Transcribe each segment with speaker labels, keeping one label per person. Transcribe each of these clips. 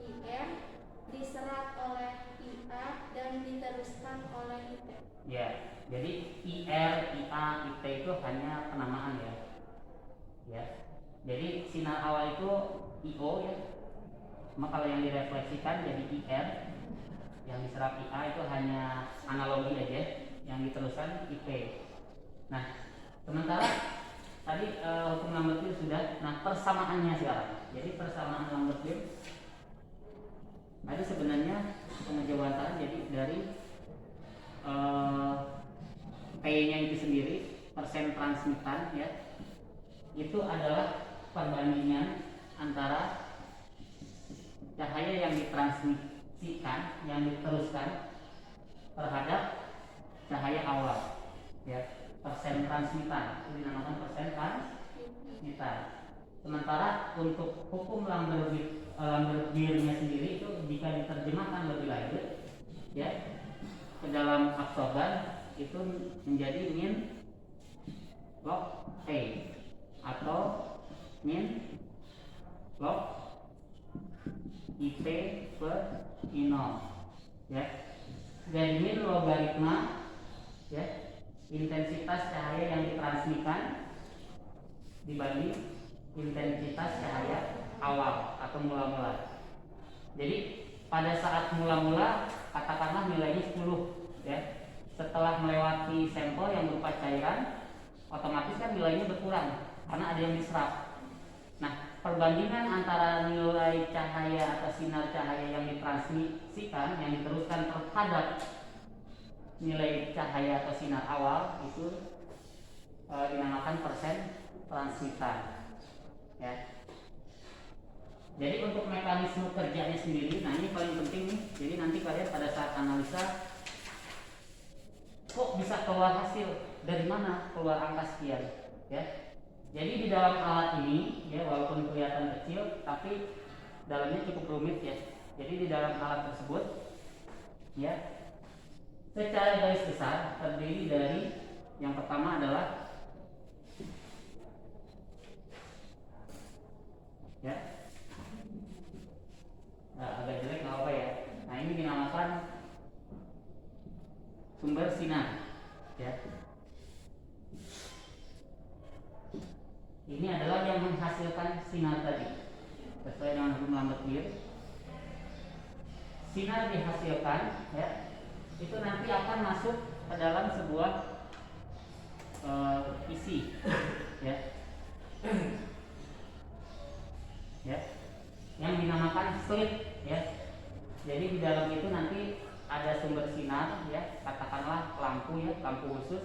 Speaker 1: IM diserap oleh IA dan diteruskan oleh IT.
Speaker 2: Ya, jadi IR, IA, IT itu hanya penamaan ya. Ya. Jadi sinar awal itu IO ya. Maka kalau yang direfleksikan jadi IR, yang diserap IA itu hanya analogi aja, yang diteruskan IP. Nah, sementara tadi hukum Lambert-Beer sudah. Nah, persamaannya sekarang. Jadi persamaan Lambert-Beer tadi sebenarnya pengejawantahan jadi dari P-nya itu sendiri, persen transmitan ya, itu adalah perbandingan antara cahaya yang ditransmisikan, yang diteruskan terhadap cahaya awal ya, persen transmitan itu dinamakan persen transmitan. Sementara untuk hukum Lambert-Beer-nya sendiri itu jika diterjemahkan lebih lanjut ya ke dalam absorban itu menjadi min log A atau min log IP per I0 ya. Dan min logaritma ya intensitas cahaya yang ditransmisikan dibanding intensitas cahaya awal atau mula-mula. Jadi pada saat mula-mula katakanlah nilainya 10 ya. Setelah melewati sampel yang berupa cairan, otomatis kan nilainya berkurang karena ada yang diserap. Nah, perbandingan antara nilai cahaya atau sinar cahaya yang ditransmisikan, yang diteruskan terhadap nilai cahaya atau sinar awal itu dinamakan persen transmitan. Ya. Jadi untuk mekanisme kerjanya sendiri, nah ini paling penting nih. Jadi nanti kalian pada saat analisa, kok bisa keluar hasil, dari mana keluar angka sekian, ya. Jadi di dalam alat ini, ya walaupun kelihatan kecil, tapi dalamnya cukup rumit ya. Jadi di dalam alat tersebut, ya, secara garis besar terdiri dari yang pertama adalah ya agak jelek nggak apa ya. Nah ini dinamakan sumber sinar ya. Ini adalah yang menghasilkan sinar tadi sesuai dengan hukum Lambert-Beer. Sinar dihasilkan ya itu nanti akan masuk ke dalam sebuah isi ya ya yang dinamakan slit ya. Jadi di dalam itu nanti ada sumber sinar ya, katakanlah lampu ya, lampu khusus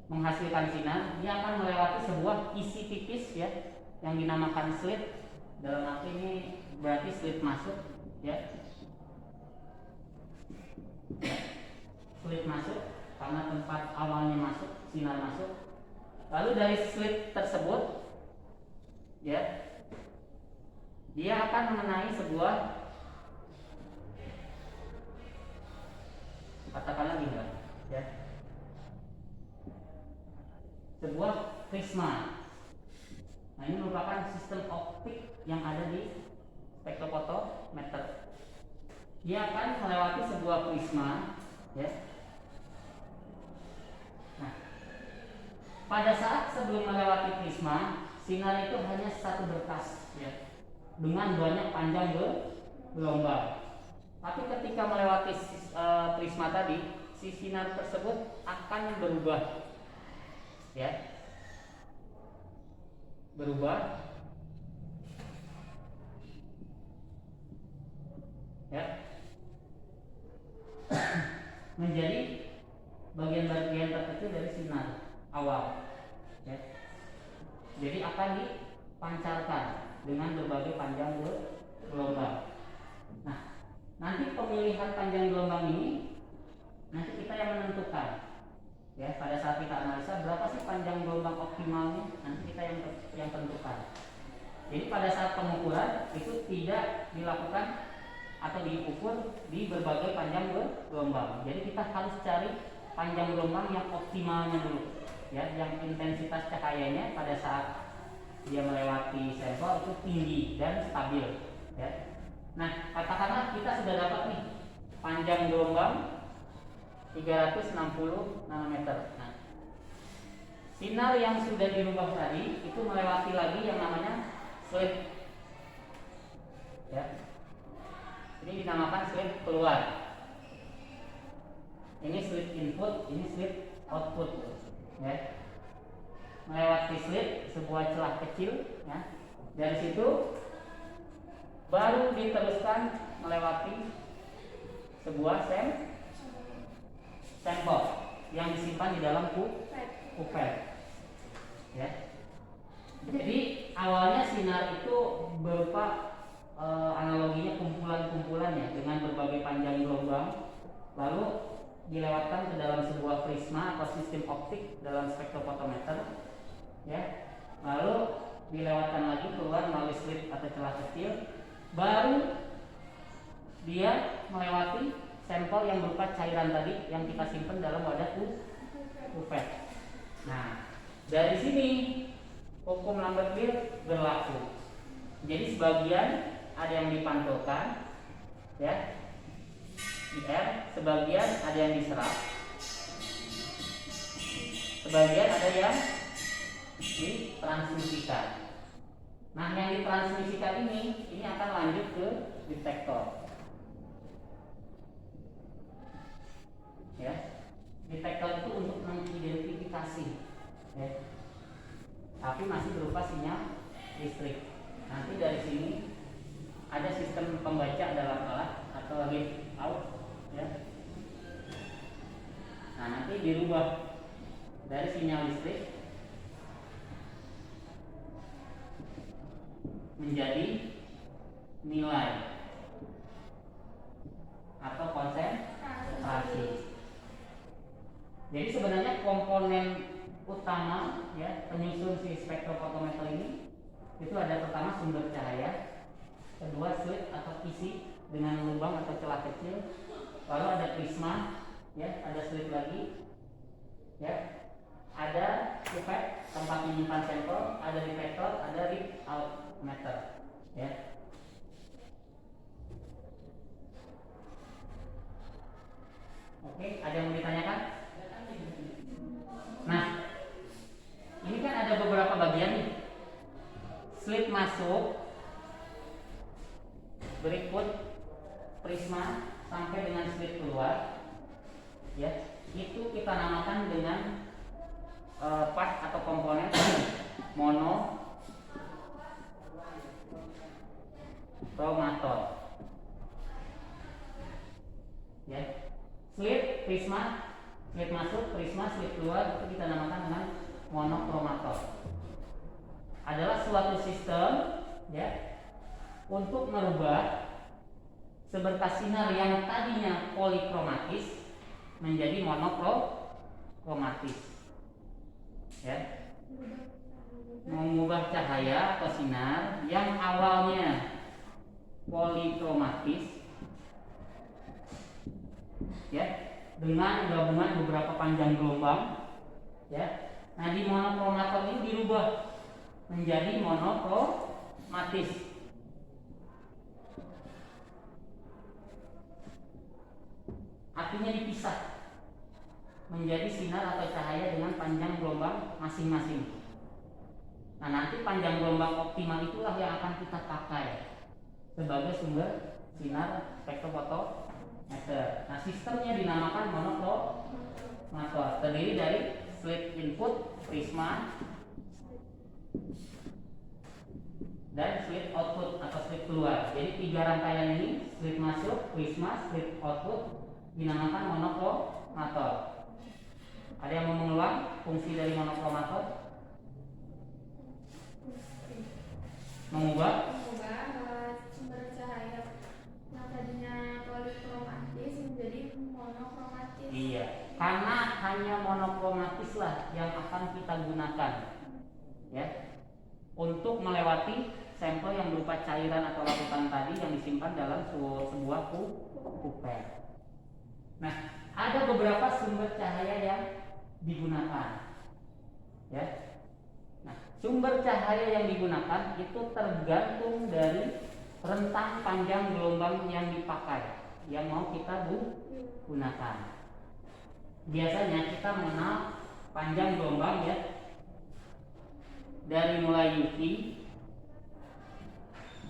Speaker 2: menghasilkan sinar, dia akan melewati sebuah isi tipis ya yang dinamakan slit. Dalam arti ini berarti slit masuk ya. Slit masuk karena tempat awalnya masuk, sinar masuk. Lalu dari slit tersebut ya dia akan mengenai sebuah katakanlah gini ya, sebuah prisma. Nah ini merupakan sistem optik yang ada di spektrofotometer. Dia akan melewati sebuah prisma ya. Nah pada saat sebelum melewati prisma, sinar itu hanya satu berkas ya, dengan banyak panjang gelombang. Tapi ketika melewati prisma tadi, si sinar tersebut akan berubah ya, berubah ya menjadi bagian-bagian terkecil dari sinar awal ya. Jadi akan dipancarkan dengan berbagai panjang gelombang. Nah, nanti pemilihan panjang gelombang ini nanti kita yang menentukan. Ya, pada saat kita analisa berapa sih panjang gelombang optimalnya, nanti kita yang tentukan. Jadi pada saat pengukuran itu tidak dilakukan atau diukur di berbagai panjang gelombang. Jadi kita harus cari panjang gelombang yang optimalnya dulu. Ya, yang intensitas cahayanya pada saat dia melewati sampel itu tinggi dan stabil ya. Nah, katakanlah kita sudah dapat nih panjang gelombang 360 nanometer. Nah, sinar yang sudah dirubah tadi itu melewati lagi yang namanya slit. Ya. Ini dinamakan slit keluar. Ini slit input, ini slit output. Ya. Melewati slit, sebuah celah kecil. Ya. Dari situ baru diteruskan melewati sebuah sampel yang disimpan di dalam kupet. Ya. Jadi awalnya sinar itu berupa analoginya kumpulan-kumpulannya dengan berbagai panjang gelombang, lalu dilewatkan ke dalam sebuah prisma atau sistem optik dalam spektrofotometer, ya. Lalu dilewatkan lagi keluar melalui slit atau celah kecil, baru dia melewati sampel yang berupa cairan tadi yang kita simpan dalam wadah kupet. Nah, dari sini hukum Lambert-Beer berlaku. Jadi sebagian ada yang dipantulkan, ya, IR, sebagian ada yang diserap, sebagian ada yang ditransmisikan. Nah, yang ditransmisikan ini akan lanjut ke detektor. Ya, detektor itu untuk mengidentifikasi, ya, tapi masih berupa sinyal listrik. Nanti dari sini ada sistem pembaca dalam alat atau read out, ya. Nah, nanti dirubah dari sinyal listrik menjadi nilai atau konsentrasi. Jadi sebenarnya komponen utama, ya, penyusun si spektrofotometer ini itu ada pertama sumber cahaya, kedua slit atau isi dengan lubang atau celah kecil, lalu ada prisma, ya, ada slit lagi, ya, ada kupet tempat menyimpan sampel, ada detektor, ada read out meter, ya. Oke, ada yang mau ditanyakan? Nah, ini kan ada beberapa bagian nih. Slit masuk, berikut prisma sampai dengan slit keluar, ya. Itu kita namakan dengan part atau komponen monochromator, ya. Slit, prisma, slit masuk, prisma, slit keluar, itu kita namakan dengan monochromator. Adalah suatu sistem, ya, untuk merubah seberkas sinar yang tadinya polikromatis menjadi monokromatis, ya. Mengubah cahaya atau sinar yang awalnya polikromatis, ya, dengan gabungan beberapa panjang gelombang, ya. Nah, di monochromator ini dirubah menjadi monokromatis. Artinya dipisah menjadi sinar atau cahaya dengan panjang gelombang masing-masing. Nah, nanti panjang gelombang optimal itulah yang akan kita pakai sebagai sumber sinar spektrofotometer. Nah, sistemnya dinamakan monochromator, terdiri dari slit input, prisma, dan slit output atau slit keluar. Jadi 3 rangkaian ini, slit masuk, prisma, slit output, dinamakan monochromator. Ada yang mau mengulang fungsi dari monochromator? Mengubah
Speaker 1: sumber cahaya yang tadinya polikromatis menjadi monokromatis.
Speaker 2: Iya, karena hanya monokromatis lah yang akan kita gunakan, ya, untuk melewati sampel yang berupa cairan atau larutan tadi yang disimpan dalam sebuah kupet. Nah, ada beberapa sumber cahaya yang digunakan, ya. Nah, sumber cahaya yang digunakan itu tergantung dari rentang panjang gelombang yang dipakai, yang mau kita gunakan. Biasanya kita mengenal panjang gelombang ya dari mulai UV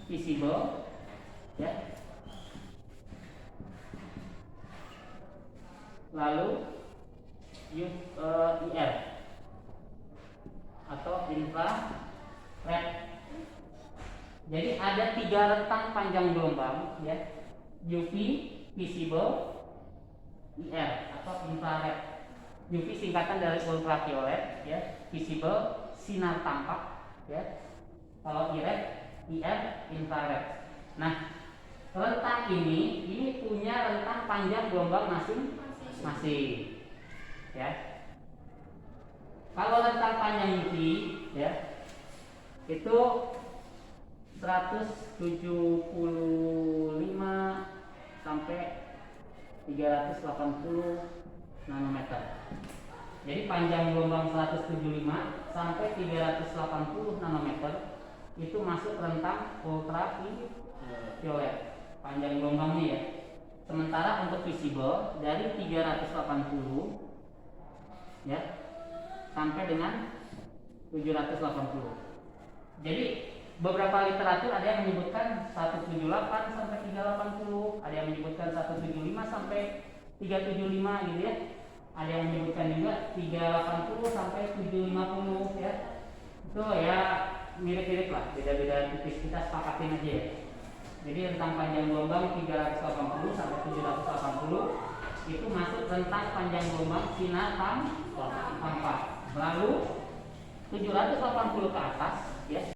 Speaker 2: visible ya, lalu IR atau infrared. Jadi ada 3 rentang panjang gelombang ya, UV, visible, IR atau infrared. UV singkatan dari ultraviolet ya, visible sinar tampak ya. Kalau IR infrared. Nah, rentang ini punya rentang panjang gelombang masing-masing ya. Kalau rentang panjang UV ya itu 175 sampai 380 nanometer. Jadi panjang gelombang 175 sampai 380 nanometer itu masuk rentang ultraviolet panjang gelombangnya ya. Sementara untuk visible dari 380 ya sampai dengan 780. Jadi beberapa literatur ada yang menyebutkan 178 sampai 380, ada yang menyebutkan 175 sampai 375 gitu ya. Ada yang menyebutkan juga 380 sampai 750 ya. Itu ya mirip-mirip lah, beda-beda tipis, kita sepakatin aja ya. Jadi rentang panjang gelombang 380 sampai 780 itu masuk rentang panjang gelombang sinar tampak. Lalu 780 ke atas ya